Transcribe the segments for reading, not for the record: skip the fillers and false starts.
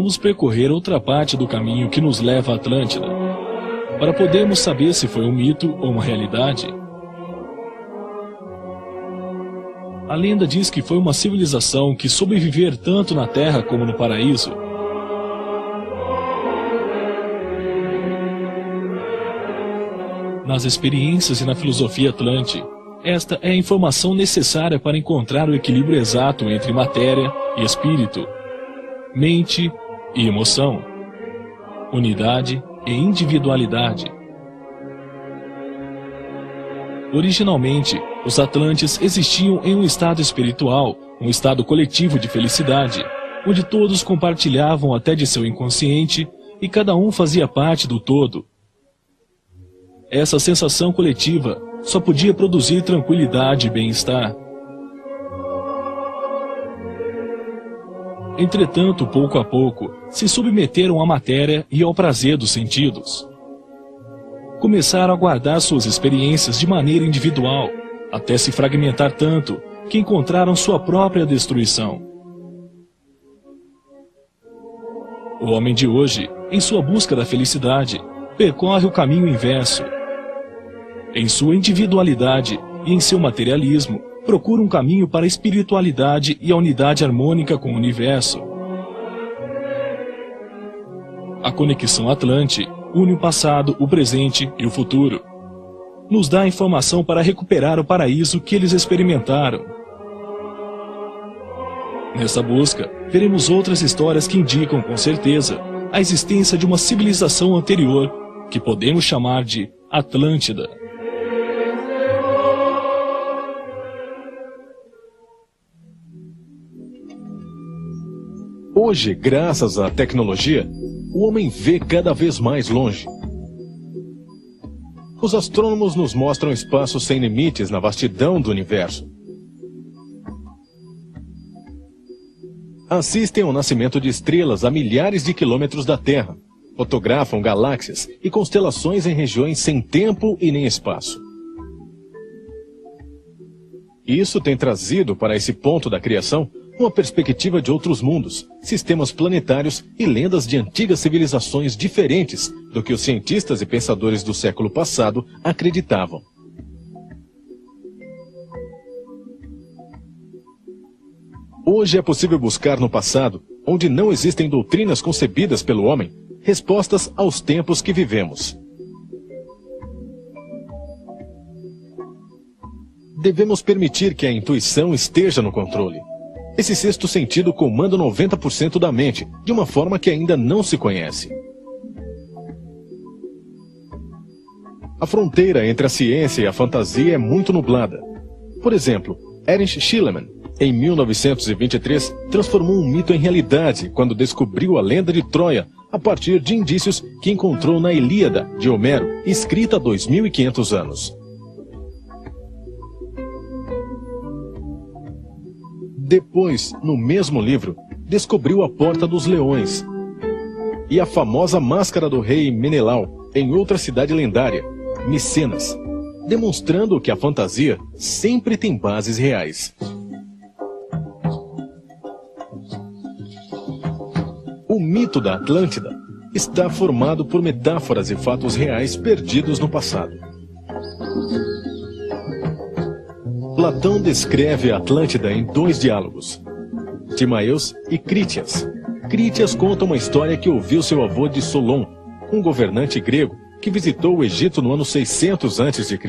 Vamos percorrer outra parte do caminho que nos leva à Atlântida, para podermos saber se foi um mito ou uma realidade. A lenda diz que foi uma civilização que soube viver tanto na Terra como no paraíso. Nas experiências e na filosofia Atlante, esta é a informação necessária para encontrar o equilíbrio exato entre matéria e espírito, mente e emoção, unidade e individualidade. Originalmente, os Atlantes existiam em um estado espiritual, um estado coletivo de felicidade, onde todos compartilhavam até de seu inconsciente e cada um fazia parte do todo. Essa sensação coletiva só podia produzir tranquilidade e bem-estar. Entretanto, pouco a pouco, se submeteram à matéria e ao prazer dos sentidos. Começaram a guardar suas experiências de maneira individual, até se fragmentar tanto que encontraram sua própria destruição. O homem de hoje, em sua busca da felicidade, percorre o caminho inverso. Em sua individualidade e em seu materialismo, procura um caminho para a espiritualidade e a unidade harmônica com o universo. A conexão Atlante une o passado, o presente e o futuro. Nos dá a informação para recuperar o paraíso que eles experimentaram. Nessa busca, veremos outras histórias que indicam com certeza a existência de uma civilização anterior, que podemos chamar de Atlântida. Hoje, graças à tecnologia, o homem vê cada vez mais longe. Os astrônomos nos mostram espaços sem limites na vastidão do universo. Assistem ao nascimento de estrelas a milhares de quilômetros da Terra. Fotografam galáxias e constelações em regiões sem tempo e nem espaço. Isso tem trazido para esse ponto da criação uma perspectiva de outros mundos, sistemas planetários e lendas de antigas civilizações diferentes do que os cientistas e pensadores do século passado acreditavam. Hoje é possível buscar no passado, onde não existem doutrinas concebidas pelo homem, respostas aos tempos que vivemos. Devemos permitir que a intuição esteja no controle. Esse sexto sentido comanda 90% da mente, de uma forma que ainda não se conhece. A fronteira entre a ciência e a fantasia é muito nublada. Por exemplo, Ernst Schliemann, em 1923, transformou um mito em realidade quando descobriu a lenda de Troia, a partir de indícios que encontrou na Ilíada, de Homero, escrita há 2.500 anos. Depois, no mesmo livro, descobriu a Porta dos Leões e a famosa máscara do rei Menelau em outra cidade lendária, Micenas, demonstrando que a fantasia sempre tem bases reais. O mito da Atlântida está formado por metáforas e fatos reais perdidos no passado. Platão descreve a Atlântida em 2 diálogos, Timaeus e Crítias. Crítias conta uma história que ouviu seu avô de Solon, um governante grego que visitou o Egito no ano 600 a.C.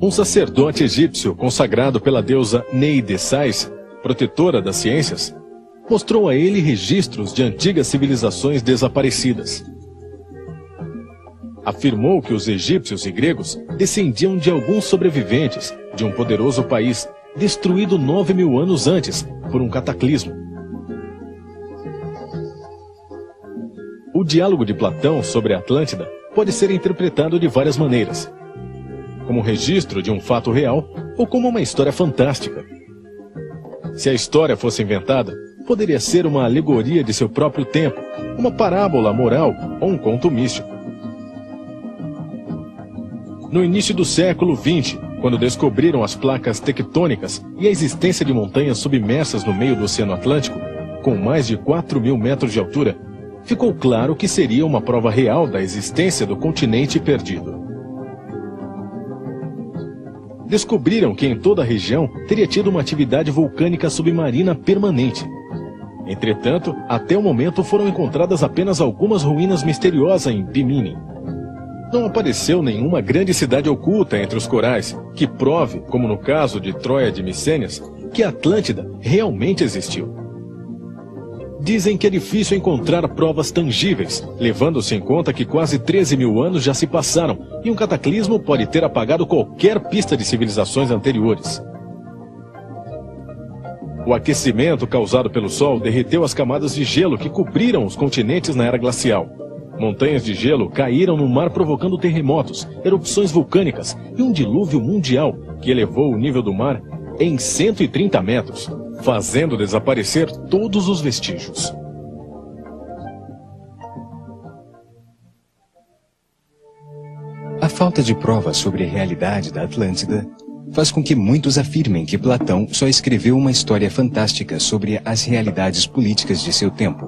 Um sacerdote egípcio consagrado pela deusa Neide Sais, protetora das ciências, mostrou a ele registros de antigas civilizações desaparecidas. Afirmou que os egípcios e gregos descendiam de alguns sobreviventes de um poderoso país destruído 9.000 anos antes por um cataclismo. O diálogo de Platão sobre a Atlântida pode ser interpretado de várias maneiras, como registro de um fato real ou como uma história fantástica. Se a história fosse inventada, poderia ser uma alegoria de seu próprio tempo, uma parábola moral ou um conto místico. No início do século XX, quando descobriram as placas tectônicas e a existência de montanhas submersas no meio do Oceano Atlântico, com mais de 4.000 metros de altura, ficou claro que seria uma prova real da existência do continente perdido. Descobriram que em toda a região teria tido uma atividade vulcânica submarina permanente. Entretanto, até o momento foram encontradas apenas algumas ruínas misteriosas em Bimini. Não apareceu nenhuma grande cidade oculta entre os corais que prove, como no caso de Troia de Micênias, que a Atlântida realmente existiu. Dizem que é difícil encontrar provas tangíveis, levando-se em conta que quase 13.000 anos já se passaram e um cataclismo pode ter apagado qualquer pista de civilizações anteriores. O aquecimento causado pelo Sol derreteu as camadas de gelo que cobriram os continentes na era glacial. Montanhas de gelo caíram no mar provocando terremotos, erupções vulcânicas e um dilúvio mundial que elevou o nível do mar em 130 metros, fazendo desaparecer todos os vestígios. A falta de provas sobre a realidade da Atlântida faz com que muitos afirmem que Platão só escreveu uma história fantástica sobre as realidades políticas de seu tempo.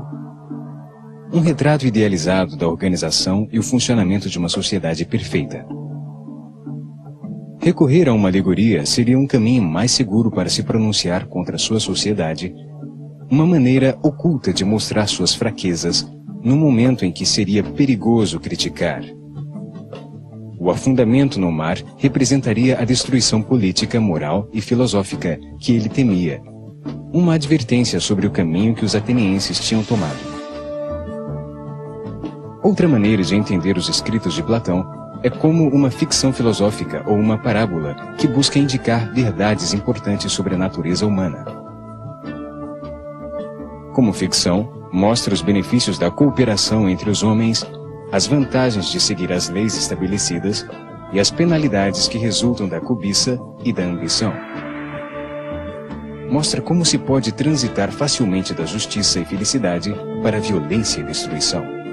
Um retrato idealizado da organização e o funcionamento de uma sociedade perfeita. Recorrer a uma alegoria seria um caminho mais seguro para se pronunciar contra sua sociedade, uma maneira oculta de mostrar suas fraquezas no momento em que seria perigoso criticar. O afundamento no mar representaria a destruição política, moral e filosófica que ele temia, uma advertência sobre o caminho que os atenienses tinham tomado. Outra maneira de entender os escritos de Platão é como uma ficção filosófica ou uma parábola que busca indicar verdades importantes sobre a natureza humana. Como ficção, mostra os benefícios da cooperação entre os homens, as vantagens de seguir as leis estabelecidas e as penalidades que resultam da cobiça e da ambição. Mostra como se pode transitar facilmente da justiça e felicidade para a violência e destruição.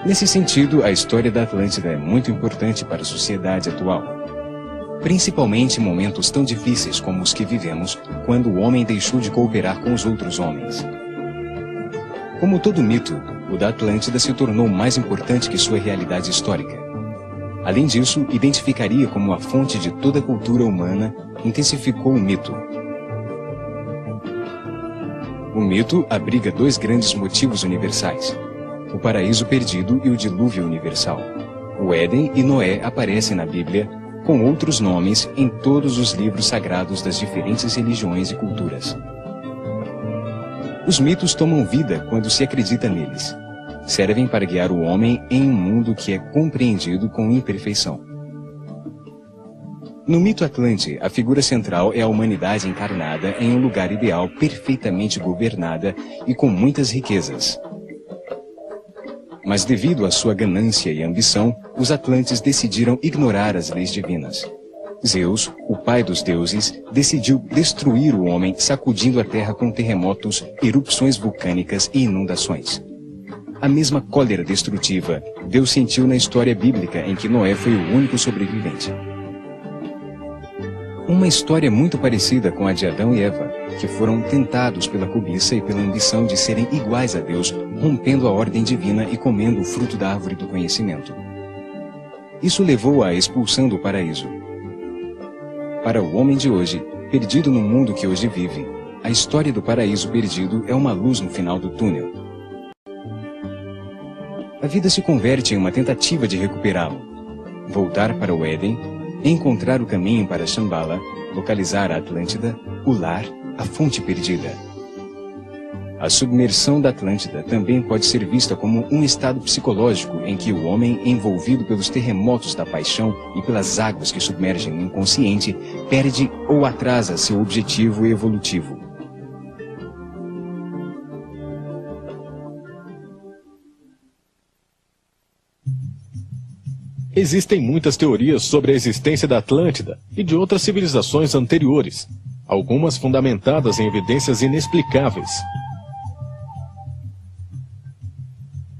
Nesse sentido, a história da Atlântida é muito importante para a sociedade atual, principalmente em momentos tão difíceis como os que vivemos, quando o homem deixou de cooperar com os outros homens. Como todo mito, o da Atlântida se tornou mais importante que sua realidade histórica. Além disso, identificaria como a fonte de toda a cultura humana, intensificou o mito. O mito abriga dois grandes motivos universais: o paraíso perdido e o dilúvio universal. O Éden e Noé aparecem na Bíblia com outros nomes em todos os livros sagrados das diferentes religiões e culturas. Os mitos tomam vida quando se acredita neles. Servem para guiar o homem em um mundo que é compreendido com imperfeição. No mito Atlante, a figura central é a humanidade encarnada em um lugar ideal perfeitamente governada e com muitas riquezas. Mas devido à sua ganância e ambição, os atlantes decidiram ignorar as leis divinas. Zeus, o pai dos deuses, decidiu destruir o homem, sacudindo a terra com terremotos, erupções vulcânicas e inundações. A mesma cólera destrutiva Deus sentiu na história bíblica em que Noé foi o único sobrevivente. Uma história muito parecida com a de Adão e Eva, que foram tentados pela cobiça e pela ambição de serem iguais a Deus, rompendo a ordem divina e comendo o fruto da árvore do conhecimento. Isso levou à expulsão do paraíso. Para o homem de hoje, perdido no mundo que hoje vive, a história do paraíso perdido é uma luz no final do túnel. A vida se converte em uma tentativa de recuperá-lo, voltar para o Éden, encontrar o caminho para Shambhala, localizar a Atlântida, o lar, a fonte perdida. A submersão da Atlântida também pode ser vista como um estado psicológico em que o homem, envolvido pelos terremotos da paixão e pelas águas que submergem o inconsciente, perde ou atrasa seu objetivo evolutivo. Existem muitas teorias sobre a existência da Atlântida e de outras civilizações anteriores, algumas fundamentadas em evidências inexplicáveis.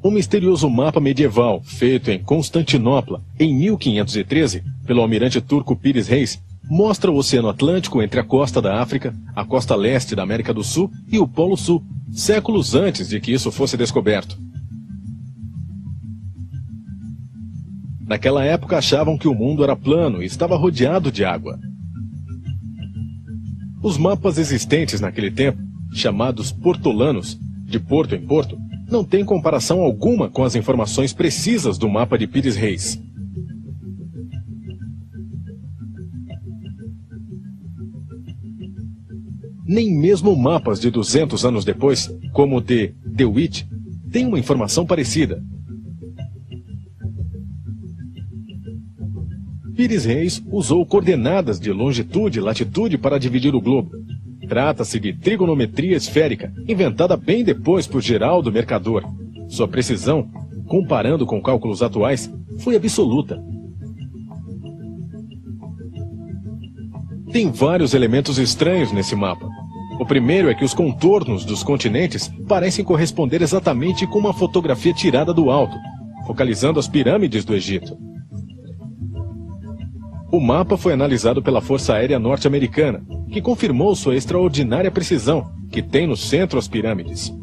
Um misterioso mapa medieval, feito em Constantinopla, em 1513, pelo almirante turco Pires Reis, mostra o Oceano Atlântico entre a costa da África, a costa leste da América do Sul e o Polo Sul, séculos antes de que isso fosse descoberto. Naquela época achavam que o mundo era plano e estava rodeado de água. Os mapas existentes naquele tempo, chamados portolanos, de porto em porto, não têm comparação alguma com as informações precisas do mapa de Pires Reis. Nem mesmo mapas de 200 anos depois, como o de De Witt, têm uma informação parecida. Pires Reis usou coordenadas de longitude e latitude para dividir o globo. Trata-se de trigonometria esférica, inventada bem depois por Geraldo Mercador. Sua precisão, comparando com cálculos atuais, foi absoluta. Tem vários elementos estranhos nesse mapa. O primeiro é que os contornos dos continentes parecem corresponder exatamente com uma fotografia tirada do alto, focalizando as pirâmides do Egito. O mapa foi analisado pela Força Aérea Norte-Americana, que confirmou sua extraordinária precisão, que tem no centro as pirâmides.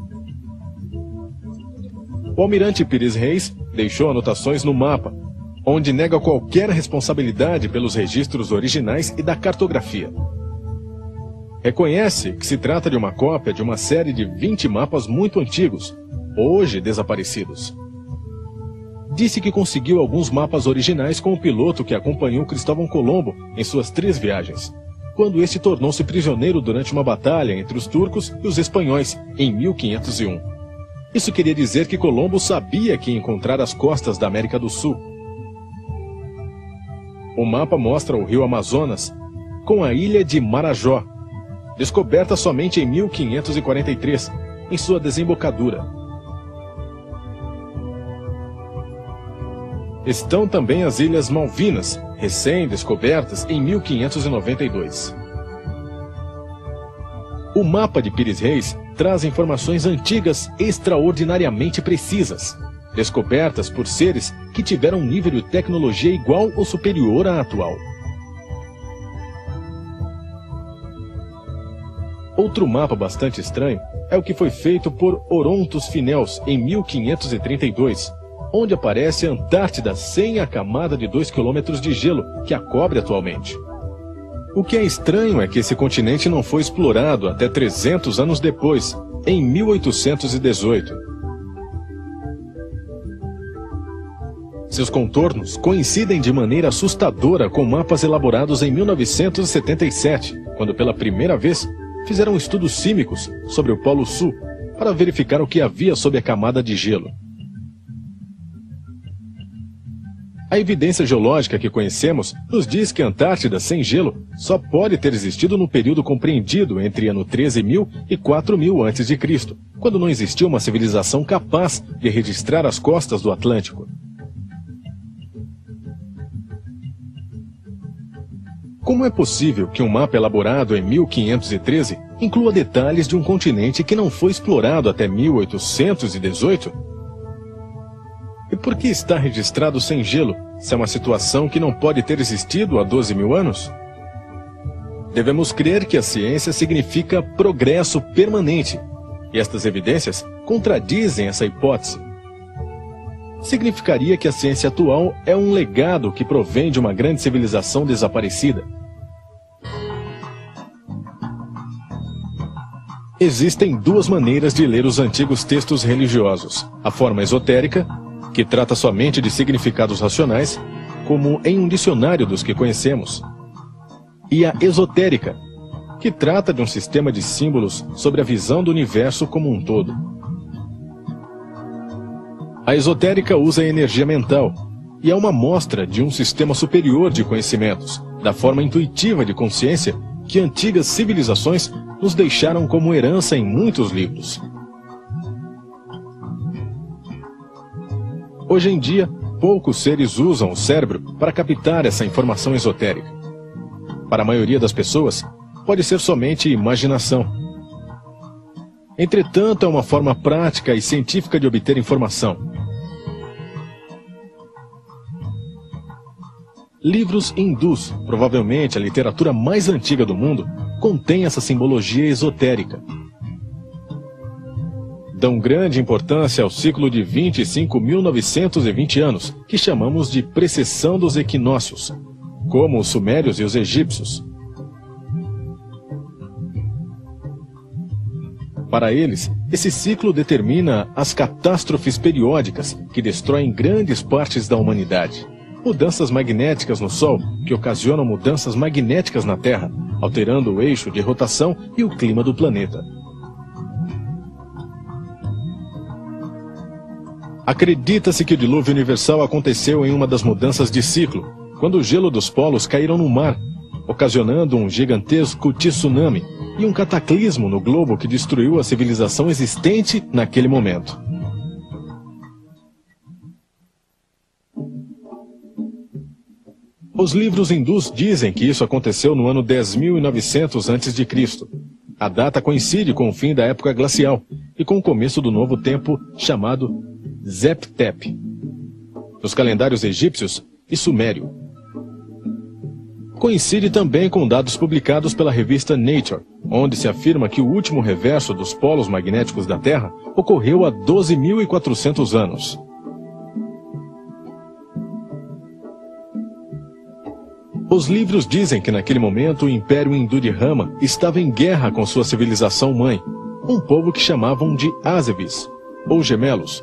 O almirante Pires Reis deixou anotações no mapa, onde nega qualquer responsabilidade pelos registros originais e da cartografia. Reconhece que se trata de uma cópia de uma série de 20 mapas muito antigos, hoje desaparecidos. Disse que conseguiu alguns mapas originais com o piloto que acompanhou Cristóvão Colombo em suas 3 viagens, quando este tornou-se prisioneiro durante uma batalha entre os turcos e os espanhóis em 1501. Isso queria dizer que Colombo sabia que ia encontrar as costas da América do Sul. O mapa mostra o rio Amazonas com a ilha de Marajó, descoberta somente em 1543, em sua desembocadura. Estão também as Ilhas Malvinas, recém-descobertas em 1592. O mapa de Pires Reis traz informações antigas extraordinariamente precisas, descobertas por seres que tiveram um nível de tecnologia igual ou superior à atual. Outro mapa bastante estranho é o que foi feito por Orontos Finels em 1532, onde aparece a Antártida sem a camada de 2 km de gelo que a cobre atualmente. O que é estranho é que esse continente não foi explorado até 300 anos depois, em 1818. Seus contornos coincidem de maneira assustadora com mapas elaborados em 1977, quando pela primeira vez fizeram estudos sísmicos sobre o Polo Sul para verificar o que havia sob a camada de gelo. A evidência geológica que conhecemos nos diz que a Antártida sem gelo só pode ter existido no período compreendido entre ano 13.000 e 4.000 a.C., quando não existia uma civilização capaz de registrar as costas do Atlântico. Como é possível que um mapa elaborado em 1513 inclua detalhes de um continente que não foi explorado até 1818? E por que está registrado sem gelo, se é uma situação que não pode ter existido há 12.000 anos? Devemos crer que a ciência significa progresso permanente, e estas evidências contradizem essa hipótese. Significaria que a ciência atual é um legado que provém de uma grande civilização desaparecida. Existem 2 maneiras de ler os antigos textos religiosos: a forma esotérica, que trata somente de significados racionais, como em um dicionário dos que conhecemos, e a esotérica, que trata de um sistema de símbolos sobre a visão do universo como um todo. A esotérica usa a energia mental e é uma amostra de um sistema superior de conhecimentos, da forma intuitiva de consciência que antigas civilizações nos deixaram como herança em muitos livros. Hoje em dia, poucos seres usam o cérebro para captar essa informação esotérica. Para a maioria das pessoas, pode ser somente imaginação. Entretanto, é uma forma prática e científica de obter informação. Livros hindus, provavelmente a literatura mais antiga do mundo, contêm essa simbologia esotérica. Dão grande importância ao ciclo de 25.920 anos, que chamamos de precessão dos equinócios, como os sumérios e os egípcios. Para eles, esse ciclo determina as catástrofes periódicas que destroem grandes partes da humanidade. Mudanças magnéticas no Sol, que ocasionam mudanças magnéticas na Terra, alterando o eixo de rotação e o clima do planeta. Acredita-se que o dilúvio universal aconteceu em uma das mudanças de ciclo, quando o gelo dos polos caíram no mar, ocasionando um gigantesco tsunami e um cataclismo no globo que destruiu a civilização existente naquele momento. Os livros hindus dizem que isso aconteceu no ano 10.900 a.C. A data coincide com o fim da época glacial e com o começo do novo tempo chamado Zep-Tep, nos calendários egípcios e sumério. Coincide também com dados publicados pela revista Nature, onde se afirma que o último reverso dos polos magnéticos da Terra ocorreu há 12.400 anos. Os livros dizem que naquele momento o Império Hindu de Rama estava em guerra com sua civilização-mãe, um povo que chamavam de Ázevis, ou gemelos,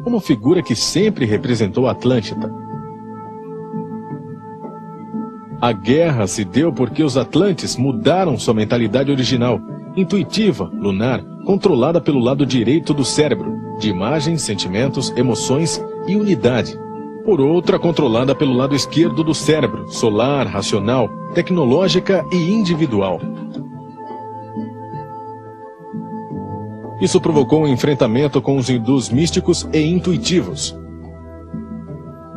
uma figura que sempre representou a Atlântida. A guerra se deu porque os Atlantes mudaram sua mentalidade original, intuitiva, lunar, controlada pelo lado direito do cérebro, de imagens, sentimentos, emoções e unidade. Por outra, controlada pelo lado esquerdo do cérebro, solar, racional, tecnológica e individual. Isso provocou um enfrentamento com os hindus místicos e intuitivos.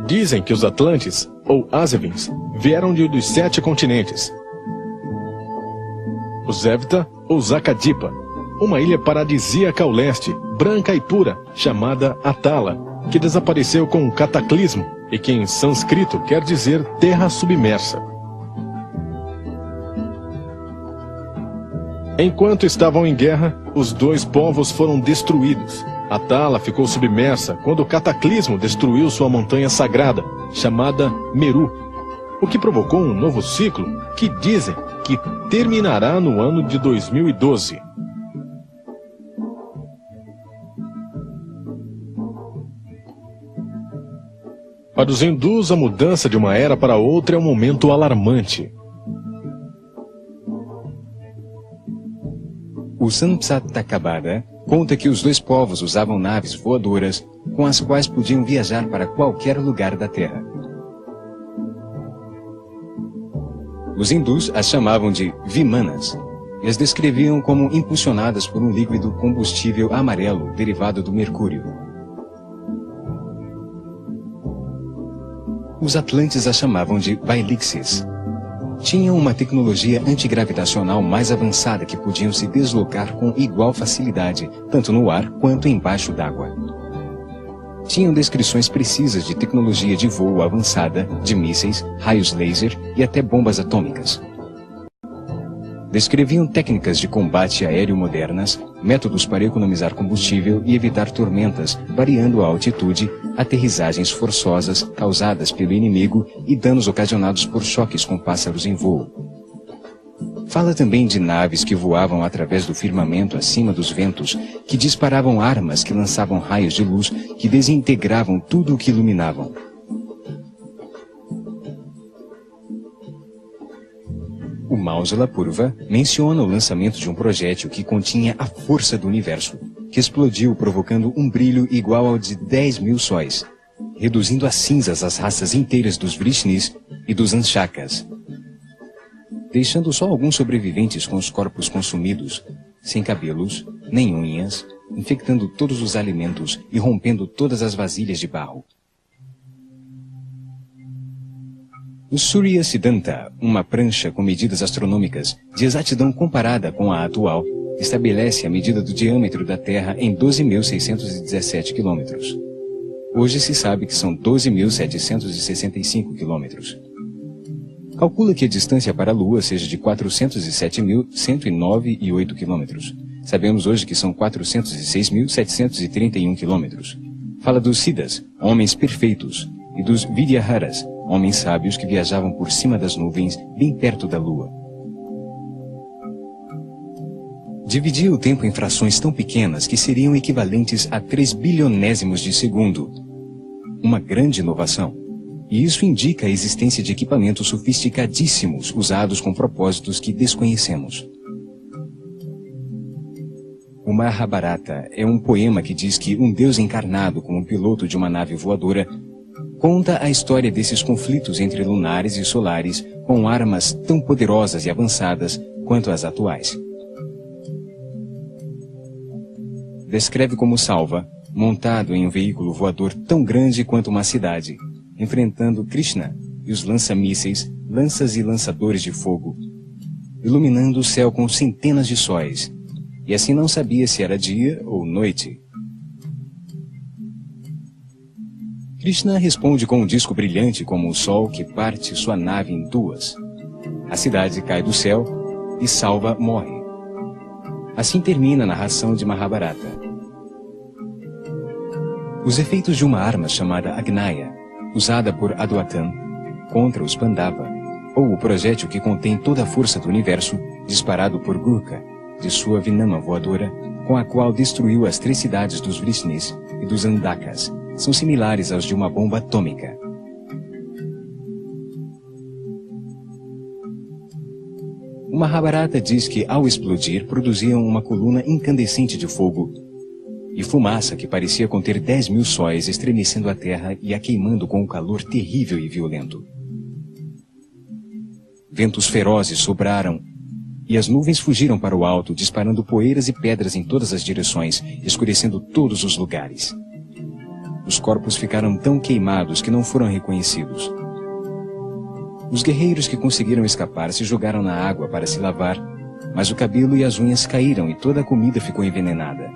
Dizem que os Atlantes, ou Azevins, vieram de um dos 7 continentes. O Zevta, ou Zakadipa, uma ilha paradisíaca ao leste, branca e pura, chamada Atala, que desapareceu com um cataclismo e que em sânscrito quer dizer terra submersa. Enquanto estavam em guerra, os dois povos foram destruídos. Atala ficou submersa quando o cataclismo destruiu sua montanha sagrada, chamada Meru, o que provocou um novo ciclo que dizem que terminará no ano de 2012. Para os hindus, a mudança de uma era para outra é um momento alarmante. O Samsat-Takabada conta que os dois povos usavam naves voadoras com as quais podiam viajar para qualquer lugar da Terra. Os hindus as chamavam de Vimanas e as descreviam como impulsionadas por um líquido combustível amarelo derivado do mercúrio. Os atlantes as chamavam de Bailixes. Tinham uma tecnologia antigravitacional mais avançada que podiam se deslocar com igual facilidade, tanto no ar quanto embaixo d'água. Tinham descrições precisas de tecnologia de voo avançada, de mísseis, raios laser e até bombas atômicas. Descreviam técnicas de combate aéreo modernas, métodos para economizar combustível e evitar tormentas, variando a altitude, aterrissagens forçosas causadas pelo inimigo e danos ocasionados por choques com pássaros em voo. Fala também de naves que voavam através do firmamento acima dos ventos, que disparavam armas que lançavam raios de luz que desintegravam tudo o que iluminavam. O Mausala Purva menciona o lançamento de um projétil que continha a força do universo, que explodiu provocando um brilho igual ao de 10.000 sóis, reduzindo a cinzas as raças inteiras dos Vrishnis e dos Anshakas, deixando só alguns sobreviventes com os corpos consumidos, sem cabelos, nem unhas, infectando todos os alimentos e rompendo todas as vasilhas de barro. O Surya Siddhanta, uma prancha com medidas astronômicas de exatidão comparada com a atual, estabelece a medida do diâmetro da Terra em 12.617 quilômetros. Hoje se sabe que são 12.765 quilômetros. Calcula que a distância para a Lua seja de 407.109,8 quilômetros. Sabemos hoje que são 406.731 quilômetros. Fala dos Siddhas, homens perfeitos, e dos Vidyaharas, homens sábios que viajavam por cima das nuvens, bem perto da Lua. Dividia o tempo em frações tão pequenas que seriam equivalentes a 3 bilionésimos de segundo. Uma grande inovação. E isso indica a existência de equipamentos sofisticadíssimos usados com propósitos que desconhecemos. O Mahabharata é um poema que diz que um deus encarnado como piloto de uma nave voadora conta a história desses conflitos entre lunares e solares com armas tão poderosas e avançadas quanto as atuais. Descreve como Salva, montado em um veículo voador tão grande quanto uma cidade, enfrentando Krishna e os lança-mísseis, lanças e lançadores de fogo, iluminando o céu com centenas de sóis, e assim não sabia se era dia ou noite. Krishna responde com um disco brilhante como o sol que parte sua nave em duas. A cidade cai do céu e Salva morre. Assim termina a narração de Mahabharata. Os efeitos de uma arma chamada Agnaya, usada por Adwatan contra os Pandava, ou o projétil que contém toda a força do universo, disparado por Gurkha, de sua vinama voadora, com a qual destruiu as 3 cidades dos Vrishnis e dos Andakas, são similares aos de uma bomba atômica. O Mahabharata diz que, ao explodir, produziam uma coluna incandescente de fogo e fumaça que parecia conter 10.000 sóis, estremecendo a terra e a queimando com um calor terrível e violento. Ventos ferozes sopraram e as nuvens fugiram para o alto, disparando poeiras e pedras em todas as direções, escurecendo todos os lugares. Os corpos ficaram tão queimados que não foram reconhecidos. Os guerreiros que conseguiram escapar se jogaram na água para se lavar, mas o cabelo e as unhas caíram e toda a comida ficou envenenada.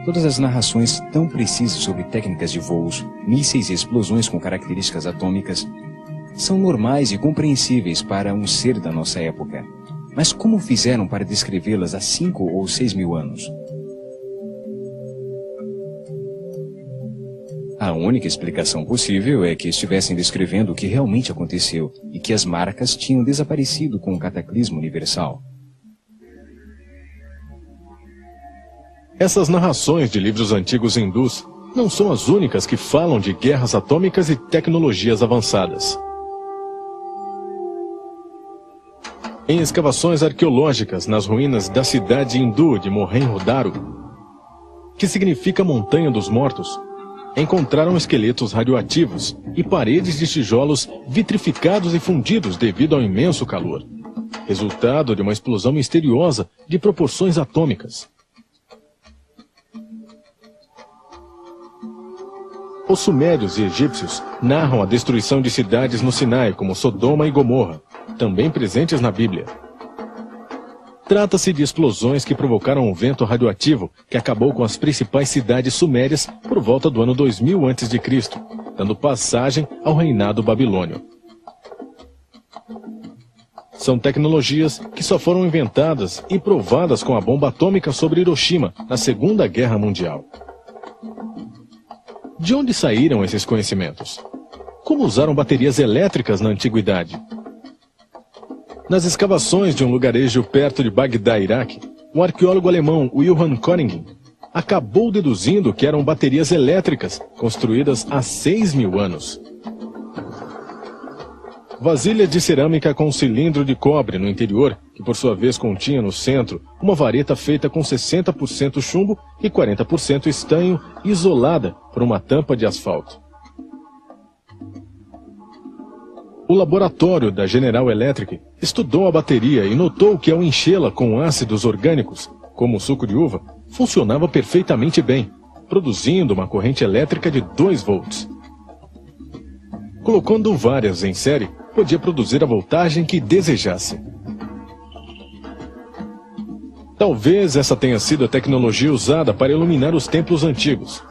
Todas as narrações tão precisas sobre técnicas de voos, mísseis e explosões com características atômicas são normais e compreensíveis para um ser da nossa época. Mas como fizeram para descrevê-las há 5 ou 6 mil anos? A única explicação possível é que estivessem descrevendo o que realmente aconteceu e que as marcas tinham desaparecido com o cataclismo universal. Essas narrações de livros antigos hindus não são as únicas que falam de guerras atômicas e tecnologias avançadas. Em escavações arqueológicas nas ruínas da cidade hindu de Mohenjo-Daro, que significa Montanha dos Mortos, encontraram esqueletos radioativos e paredes de tijolos vitrificados e fundidos devido ao imenso calor, resultado de uma explosão misteriosa de proporções atômicas. Os sumérios e egípcios narram a destruição de cidades no Sinai, como Sodoma e Gomorra, também presentes na Bíblia. Trata-se de explosões que provocaram um vento radioativo que acabou com as principais cidades sumérias por volta do ano 2000 a.C., dando passagem ao reinado babilônio. São tecnologias que só foram inventadas e provadas com a bomba atômica sobre Hiroshima na Segunda Guerra Mundial. De onde saíram esses conhecimentos? Como usaram baterias elétricas na antiguidade? Nas escavações de um lugarejo perto de Bagdá, Iraque, o arqueólogo alemão Wilhelm König acabou deduzindo que eram baterias elétricas construídas há 6.000 anos. Vasilha de cerâmica com um cilindro de cobre no interior, que por sua vez continha no centro uma vareta feita com 60% chumbo e 40% estanho, isolada por uma tampa de asfalto. O laboratório da General Electric estudou a bateria e notou que ao enchê-la com ácidos orgânicos, como o suco de uva, funcionava perfeitamente bem, produzindo uma corrente elétrica de 2 volts. Colocando várias em série, podia produzir a voltagem que desejasse. Talvez essa tenha sido a tecnologia usada para iluminar os templos antigos.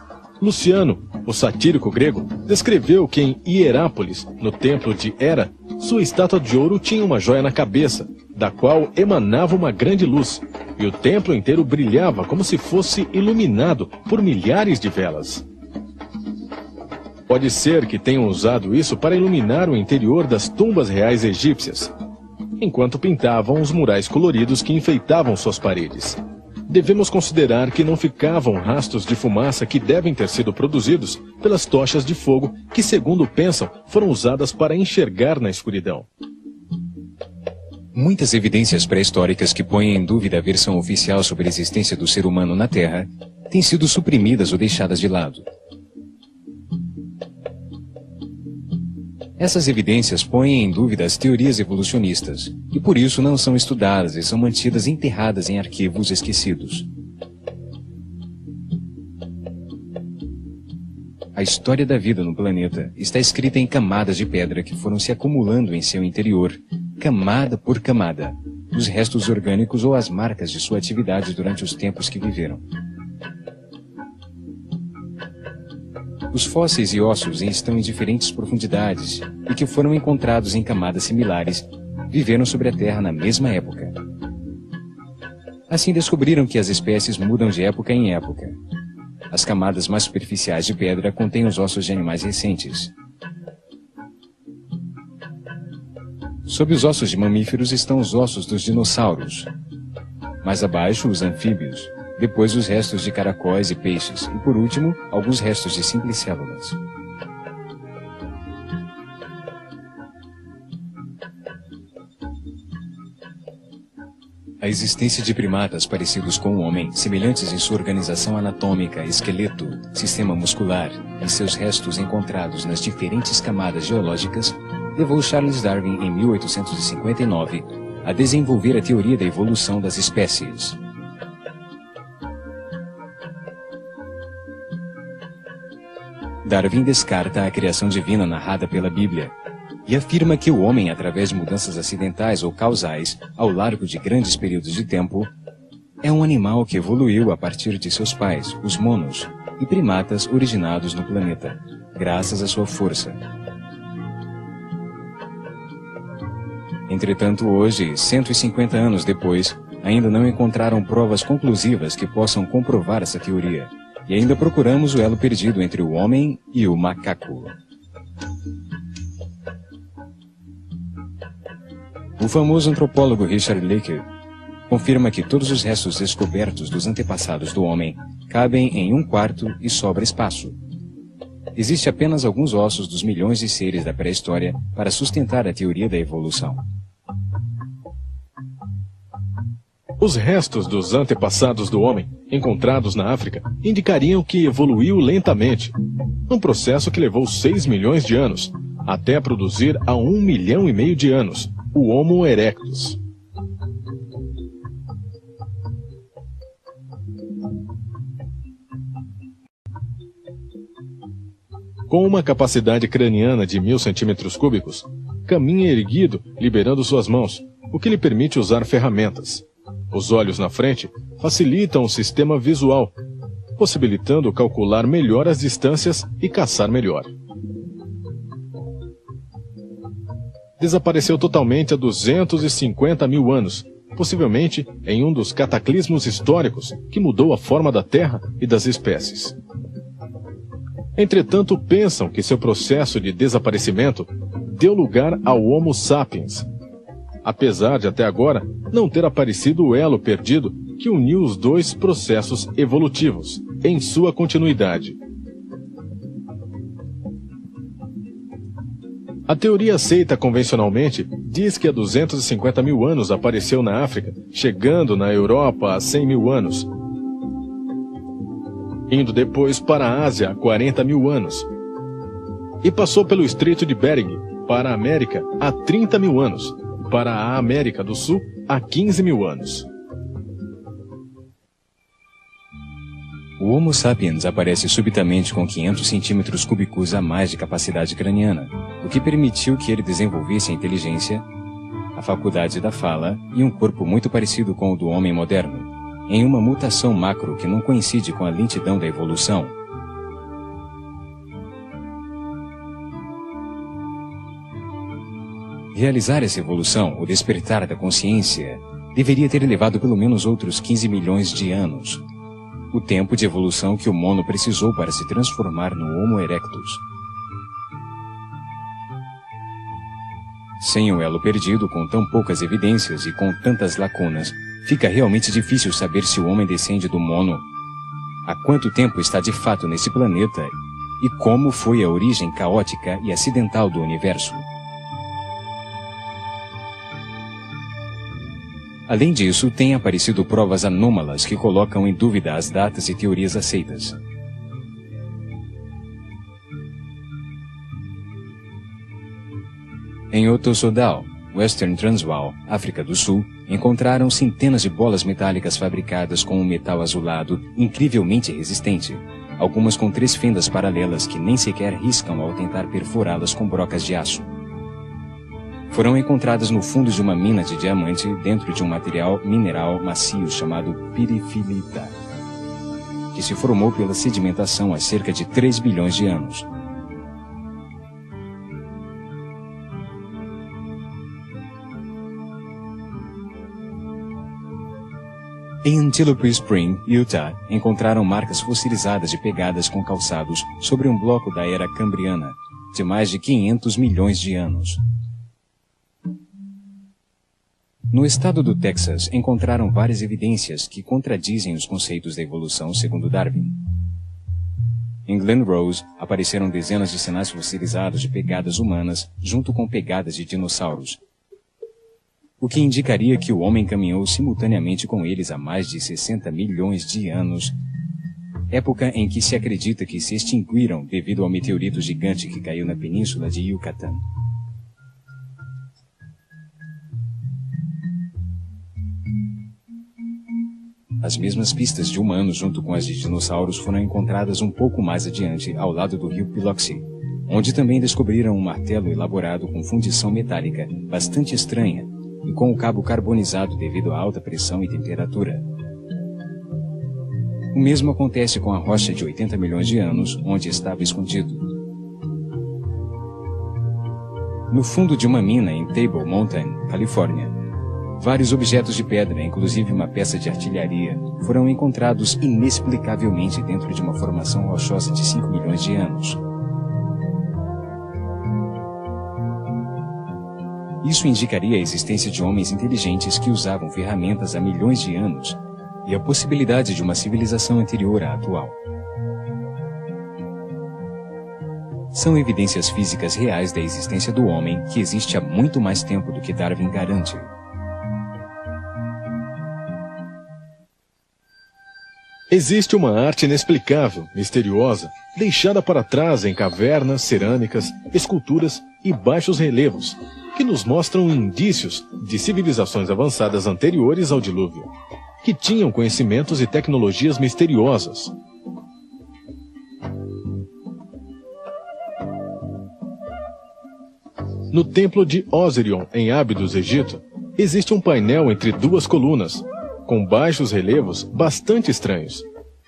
Luciano, o satírico grego, descreveu que em Hierápolis, no templo de Hera, sua estátua de ouro tinha uma joia na cabeça, da qual emanava uma grande luz, e o templo inteiro brilhava como se fosse iluminado por milhares de velas. Pode ser que tenham usado isso para iluminar o interior das tumbas reais egípcias, enquanto pintavam os murais coloridos que enfeitavam suas paredes. Devemos considerar que não ficavam rastros de fumaça que devem ter sido produzidos pelas tochas de fogo que, segundo pensam, foram usadas para enxergar na escuridão. Muitas evidências pré-históricas que põem em dúvida a versão oficial sobre a existência do ser humano na Terra têm sido suprimidas ou deixadas de lado. Essas evidências põem em dúvida as teorias evolucionistas, e por isso não são estudadas e são mantidas enterradas em arquivos esquecidos. A história da vida no planeta está escrita em camadas de pedra que foram se acumulando em seu interior, camada por camada, os restos orgânicos ou as marcas de sua atividade durante os tempos que viveram. Os fósseis e ossos estão em diferentes profundidades e que foram encontrados em camadas similares viveram sobre a Terra na mesma época. Assim descobriram que as espécies mudam de época em época. As camadas mais superficiais de pedra contêm os ossos de animais recentes. Sob os ossos de mamíferos estão os ossos dos dinossauros. Mais abaixo, os anfíbios. Depois os restos de caracóis e peixes, e por último, alguns restos de simples células. A existência de primatas parecidos com o homem, semelhantes em sua organização anatômica, esqueleto, sistema muscular e seus restos encontrados nas diferentes camadas geológicas, levou Charles Darwin, em 1859, a desenvolver a teoria da evolução das espécies. Darwin descarta a criação divina narrada pela Bíblia e afirma que o homem, através de mudanças acidentais ou causais, ao largo de grandes períodos de tempo, é um animal que evoluiu a partir de seus pais, os monos, e primatas originados no planeta, graças à sua força. Entretanto, hoje, 150 anos depois, ainda não encontraram provas conclusivas que possam comprovar essa teoria. E ainda procuramos o elo perdido entre o homem e o macaco. O famoso antropólogo Richard Leakey confirma que todos os restos descobertos dos antepassados do homem cabem em um quarto e sobra espaço. Existe apenas alguns ossos dos milhões de seres da pré-história para sustentar a teoria da evolução. Os restos dos antepassados do homem, encontrados na África, indicariam que evoluiu lentamente, um processo que levou 6 milhões de anos, até produzir há 1,5 milhão de anos, o Homo erectus. Com uma capacidade craniana de 1000 centímetros cúbicos, caminha erguido, liberando suas mãos, o que lhe permite usar ferramentas. Os olhos na frente facilitam o sistema visual, possibilitando calcular melhor as distâncias e caçar melhor. Desapareceu totalmente há 250 mil anos, possivelmente em um dos cataclismos históricos que mudou a forma da Terra e das espécies. Entretanto, pensam que seu processo de desaparecimento deu lugar ao Homo sapiens, apesar de até agora não ter aparecido o elo perdido que uniu os dois processos evolutivos em sua continuidade. A teoria aceita convencionalmente diz que há 250 mil anos apareceu na África, chegando na Europa há 100 mil anos, indo depois para a Ásia há 40 mil anos, e passou pelo Estreito de Bering para a América há 30 mil anos, para a América do Sul há 15 mil anos. O Homo sapiens aparece subitamente com 500 centímetros cúbicos a mais de capacidade craniana, o que permitiu que ele desenvolvesse a inteligência, a faculdade da fala e um corpo muito parecido com o do homem moderno, em uma mutação macro que não coincide com a lentidão da evolução. Realizar essa evolução, o despertar da consciência, deveria ter levado pelo menos outros 15 milhões de anos. O tempo de evolução que o mono precisou para se transformar no Homo erectus. Sem o elo perdido, com tão poucas evidências e com tantas lacunas, fica realmente difícil saber se o homem descende do mono, há quanto tempo está de fato nesse planeta e como foi a origem caótica e acidental do universo. Além disso, têm aparecido provas anômalas que colocam em dúvida as datas e teorias aceitas. Em Ottosodal, Western Transvaal, África do Sul, encontraram centenas de bolas metálicas fabricadas com um metal azulado incrivelmente resistente, algumas com 3 fendas paralelas que nem sequer riscam ao tentar perfurá-las com brocas de aço. Foram encontradas no fundo de uma mina de diamante dentro de um material mineral macio chamado pirifilita, que se formou pela sedimentação há cerca de 3 bilhões de anos. Em Antelope Spring, Utah, encontraram marcas fossilizadas de pegadas com calçados sobre um bloco da era cambriana, de mais de 500 milhões de anos. No estado do Texas, encontraram várias evidências que contradizem os conceitos da evolução segundo Darwin. Em Glen Rose, apareceram dezenas de sinais fossilizados de pegadas humanas junto com pegadas de dinossauros, o que indicaria que o homem caminhou simultaneamente com eles há mais de 60 milhões de anos, época em que se acredita que se extinguiram devido ao meteorito gigante que caiu na península de Yucatán. As mesmas pistas de humanos junto com as de dinossauros foram encontradas um pouco mais adiante, ao lado do rio Biloxi, onde também descobriram um martelo elaborado com fundição metálica bastante estranha, e com o cabo carbonizado devido à alta pressão e temperatura. O mesmo acontece com a rocha de 80 milhões de anos, onde estava escondido. No fundo de uma mina em Table Mountain, Califórnia, vários objetos de pedra, inclusive uma peça de artilharia, foram encontrados inexplicavelmente dentro de uma formação rochosa de 5 milhões de anos. Isso indicaria a existência de homens inteligentes que usavam ferramentas há milhões de anos e a possibilidade de uma civilização anterior à atual. São evidências físicas reais da existência do homem que existe há muito mais tempo do que Darwin garante. Existe uma arte inexplicável, misteriosa, deixada para trás em cavernas, cerâmicas, esculturas e baixos relevos, que nos mostram indícios de civilizações avançadas anteriores ao dilúvio, que tinham conhecimentos e tecnologias misteriosas. No templo de Osirion, em Ábidos, Egito, existe um painel entre 2 colunas, com baixos relevos bastante estranhos.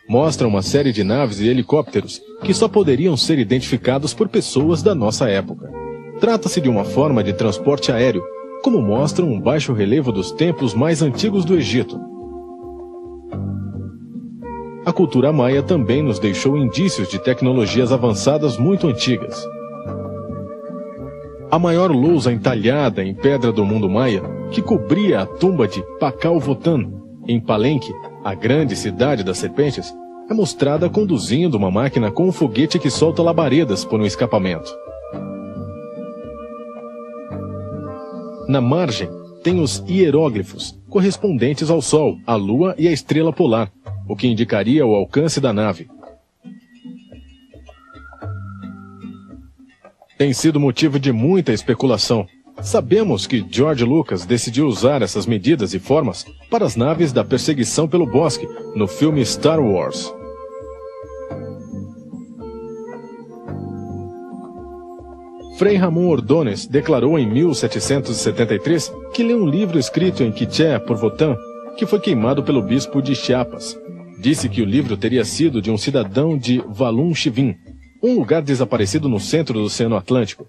Mostra uma série de naves e helicópteros que só poderiam ser identificados por pessoas da nossa época. Trata-se de uma forma de transporte aéreo, como mostra um baixo relevo dos templos mais antigos do Egito. A cultura maia também nos deixou indícios de tecnologias avançadas muito antigas. A maior lousa entalhada em pedra do mundo maia, que cobria a tumba de Pacal-Votan, em Palenque, a grande cidade das serpentes, é mostrada conduzindo uma máquina com um foguete que solta labaredas por um escapamento. Na margem, tem os hieróglifos, correspondentes ao Sol, à Lua e à estrela polar, o que indicaria o alcance da nave. Tem sido motivo de muita especulação. Sabemos que George Lucas decidiu usar essas medidas e formas para as naves da perseguição pelo bosque, no filme Star Wars. Frei Ramon Ordóñez declarou em 1773 que leu um livro escrito em quiché por Votan, que foi queimado pelo bispo de Chiapas. Disse que o livro teria sido de um cidadão de Valum-Chivin, um lugar desaparecido no centro do Oceano Atlântico.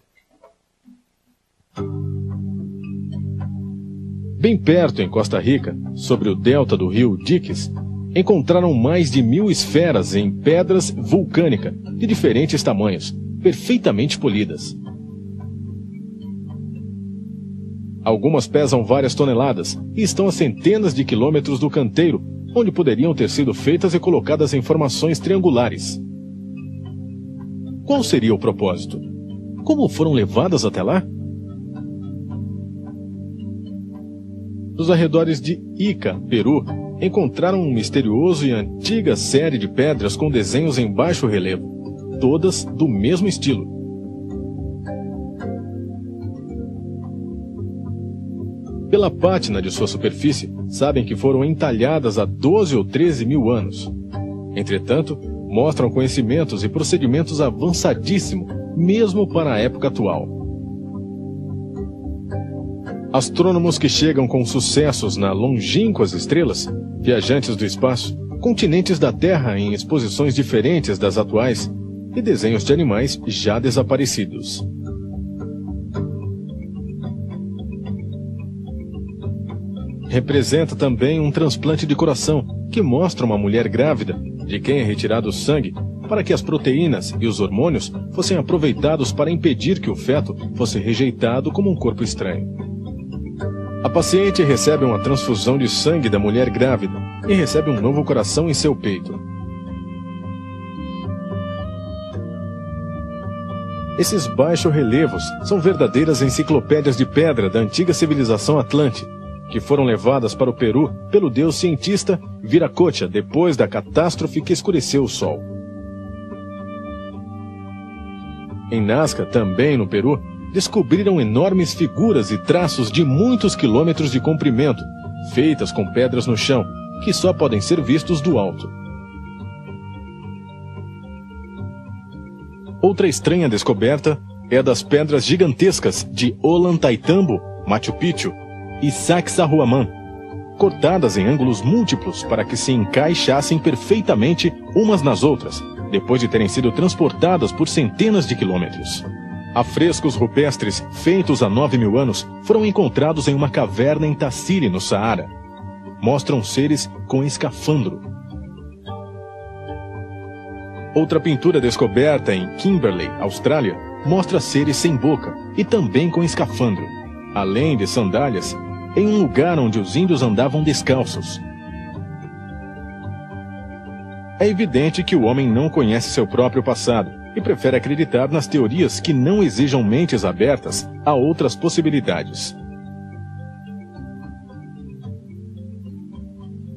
Bem perto, em Costa Rica, sobre o delta do rio Diques, encontraram mais de 1000 esferas em pedras vulcânicas de diferentes tamanhos, perfeitamente polidas. Algumas pesam várias toneladas e estão a centenas de quilômetros do canteiro, onde poderiam ter sido feitas e colocadas em formações triangulares. Qual seria o propósito? Como foram levadas até lá? Nos arredores de Ica, Peru, encontraram um misterioso e antiga série de pedras com desenhos em baixo relevo, todas do mesmo estilo. Pela pátina de sua superfície, sabem que foram entalhadas há 12 ou 13 mil anos. Entretanto, mostram conhecimentos e procedimentos avançadíssimos, mesmo para a época atual. Astrônomos que chegam com sucessos na longínquas estrelas, viajantes do espaço, continentes da Terra em exposições diferentes das atuais e desenhos de animais já desaparecidos. Representa também um transplante de coração, que mostra uma mulher grávida, de quem é retirado o sangue, para que as proteínas e os hormônios fossem aproveitados para impedir que o feto fosse rejeitado como um corpo estranho. A paciente recebe uma transfusão de sangue da mulher grávida e recebe um novo coração em seu peito. Esses baixo-relevos são verdadeiras enciclopédias de pedra da antiga civilização Atlante, que foram levadas para o Peru pelo deus cientista Viracocha depois da catástrofe que escureceu o Sol. Em Nazca, também no Peru, descobriram enormes figuras e traços de muitos quilômetros de comprimento, feitas com pedras no chão, que só podem ser vistos do alto. Outra estranha descoberta é a das pedras gigantescas de Ollantaytambo, Machu Picchu, e Sacsayhuamán, cortadas em ângulos múltiplos para que se encaixassem perfeitamente umas nas outras, depois de terem sido transportadas por centenas de quilômetros. Afrescos rupestres feitos há 9.000 anos foram encontrados em uma caverna em Tassili, no Saara. Mostram seres com escafandro. Outra pintura descoberta em Kimberley, Austrália, mostra seres sem boca e também com escafandro, além de sandálias, em um lugar onde os índios andavam descalços. É evidente que o homem não conhece seu próprio passado e prefere acreditar nas teorias que não exijam mentes abertas a outras possibilidades.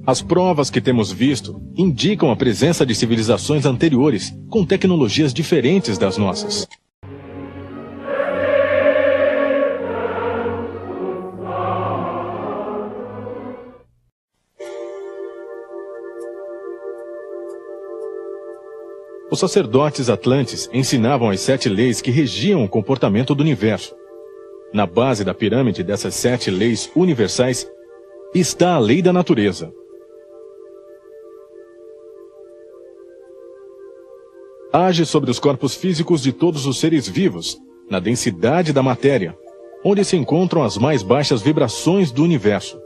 As provas que temos visto indicam a presença de civilizações anteriores com tecnologias diferentes das nossas. Os sacerdotes atlantes ensinavam as 7 leis que regiam o comportamento do universo. Na base da pirâmide dessas 7 leis universais está a lei da natureza. Age sobre os corpos físicos de todos os seres vivos, na densidade da matéria, onde se encontram as mais baixas vibrações do universo.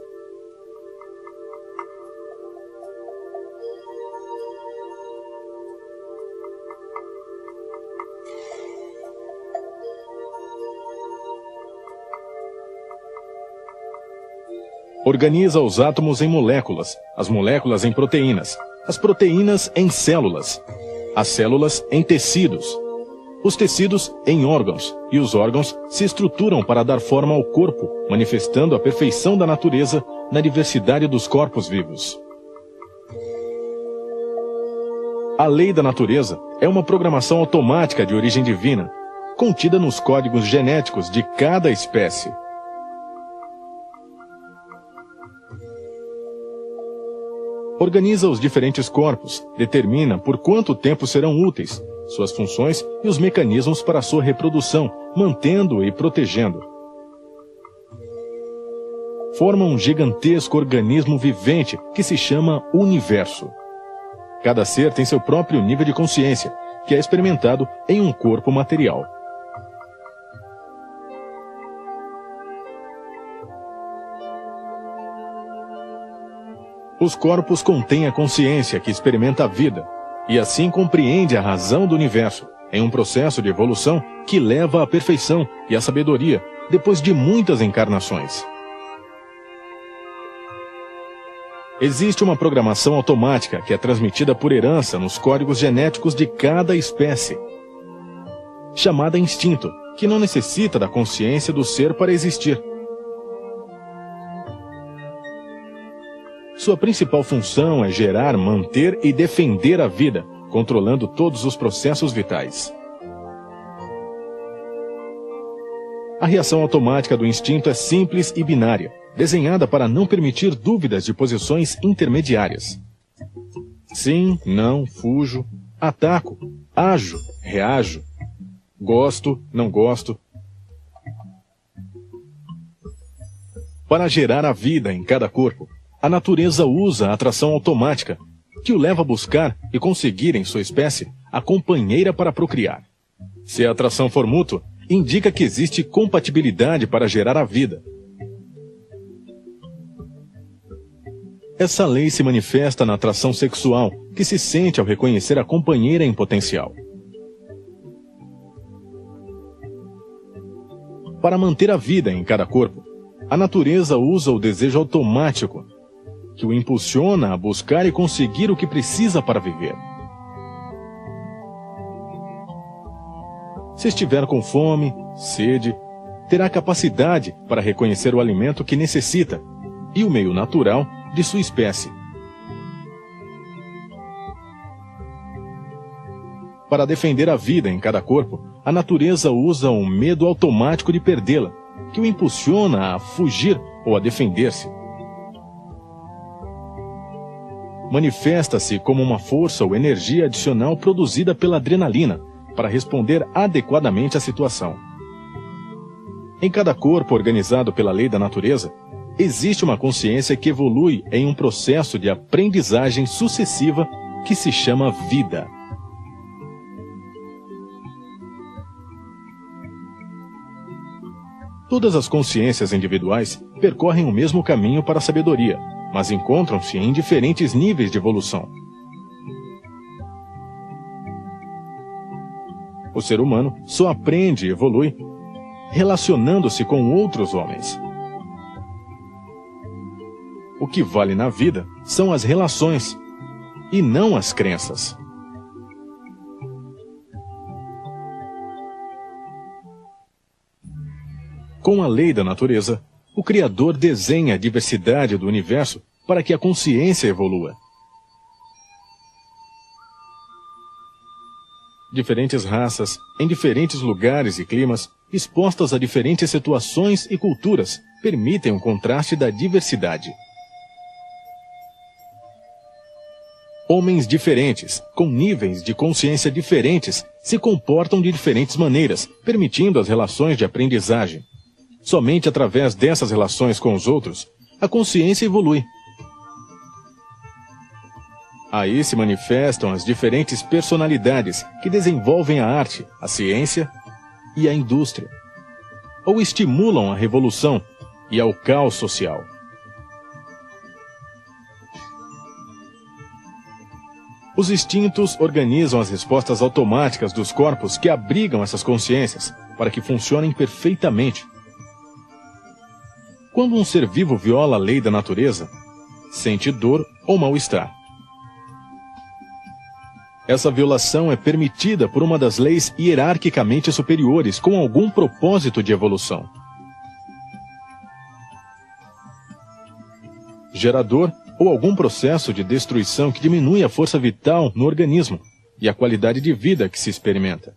Organiza os átomos em moléculas, as moléculas em proteínas, as proteínas em células, as células em tecidos, os tecidos em órgãos, e os órgãos se estruturam para dar forma ao corpo, manifestando a perfeição da natureza na diversidade dos corpos vivos. A lei da natureza é uma programação automática de origem divina, contida nos códigos genéticos de cada espécie. Organiza os diferentes corpos, determina por quanto tempo serão úteis, suas funções e os mecanismos para sua reprodução, mantendo e protegendo. Forma um gigantesco organismo vivente que se chama universo. Cada ser tem seu próprio nível de consciência, que é experimentado em um corpo material. Os corpos contêm a consciência que experimenta a vida, e assim compreende a razão do universo, em um processo de evolução que leva à perfeição e à sabedoria, depois de muitas encarnações. Existe uma programação automática que é transmitida por herança nos códigos genéticos de cada espécie, chamada instinto, que não necessita da consciência do ser para existir. Sua principal função é gerar, manter e defender a vida, controlando todos os processos vitais. A reação automática do instinto é simples e binária, desenhada para não permitir dúvidas de posições intermediárias. Sim, não, fujo, ataco, ajo, reajo, gosto, não gosto. Para gerar a vida em cada corpo, a natureza usa a atração automática, que o leva a buscar e conseguir em sua espécie a companheira para procriar. Se a atração for mútua, indica que existe compatibilidade para gerar a vida. Essa lei se manifesta na atração sexual, que se sente ao reconhecer a companheira em potencial. Para manter a vida em cada corpo, a natureza usa o desejo automático, que o impulsiona a buscar e conseguir o que precisa para viver. Se estiver com fome, sede, terá capacidade para reconhecer o alimento que necessita e o meio natural de sua espécie. Para defender a vida em cada corpo, a natureza usa um medo automático de perdê-la, que o impulsiona a fugir ou a defender-se. Manifesta-se como uma força ou energia adicional produzida pela adrenalina para responder adequadamente à situação. Em cada corpo organizado pela lei da natureza, existe uma consciência que evolui em um processo de aprendizagem sucessiva que se chama vida. Todas as consciências individuais percorrem o mesmo caminho para a sabedoria, mas encontram-se em diferentes níveis de evolução. O ser humano só aprende e evolui relacionando-se com outros homens. O que vale na vida são as relações, e não as crenças. Com a lei da natureza, o Criador desenha a diversidade do universo para que a consciência evolua. Diferentes raças, em diferentes lugares e climas, expostas a diferentes situações e culturas, permitem um contraste da diversidade. Homens diferentes, com níveis de consciência diferentes, se comportam de diferentes maneiras, permitindo as relações de aprendizagem. Somente através dessas relações com os outros, a consciência evolui. Aí se manifestam as diferentes personalidades que desenvolvem a arte, a ciência e a indústria, ou estimulam a revolução e ao caos social. Os instintos organizam as respostas automáticas dos corpos que abrigam essas consciências para que funcionem perfeitamente. Quando um ser vivo viola a lei da natureza, sente dor ou mal-estar. Essa violação é permitida por uma das leis hierarquicamente superiores com algum propósito de evolução. Gerador ou algum processo de destruição que diminui a força vital no organismo e a qualidade de vida que se experimenta.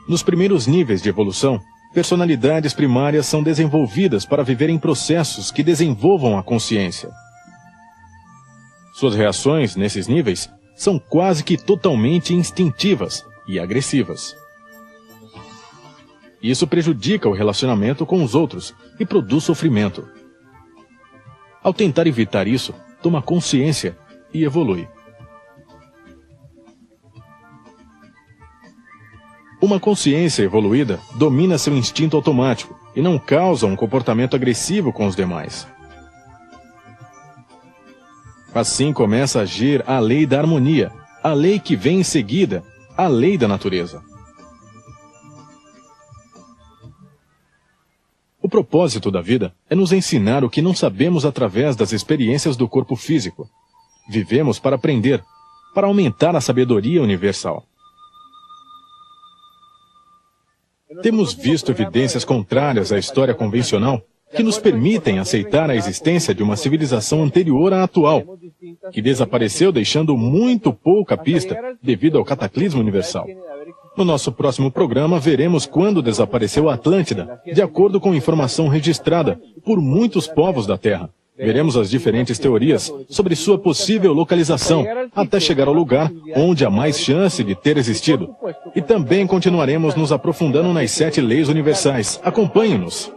Nos primeiros níveis de evolução, personalidades primárias são desenvolvidas para viver em processos que desenvolvam a consciência. Suas reações, nesses níveis, são quase que totalmente instintivas e agressivas. Isso prejudica o relacionamento com os outros e produz sofrimento. Ao tentar evitar isso, toma consciência e evolui. Uma consciência evoluída domina seu instinto automático e não causa um comportamento agressivo com os demais. Assim começa a agir a lei da harmonia, a lei que vem em seguida, a lei da natureza. O propósito da vida é nos ensinar o que não sabemos através das experiências do corpo físico. Vivemos para aprender, para aumentar a sabedoria universal. Temos visto evidências contrárias à história convencional que nos permitem aceitar a existência de uma civilização anterior à atual, que desapareceu deixando muito pouca pista devido ao cataclismo universal. No nosso próximo programa, veremos quando desapareceu a Atlântida, de acordo com informação registrada por muitos povos da Terra. Veremos as diferentes teorias sobre sua possível localização, até chegar ao lugar onde há mais chance de ter existido. E também continuaremos nos aprofundando nas 7 leis universais. Acompanhe-nos!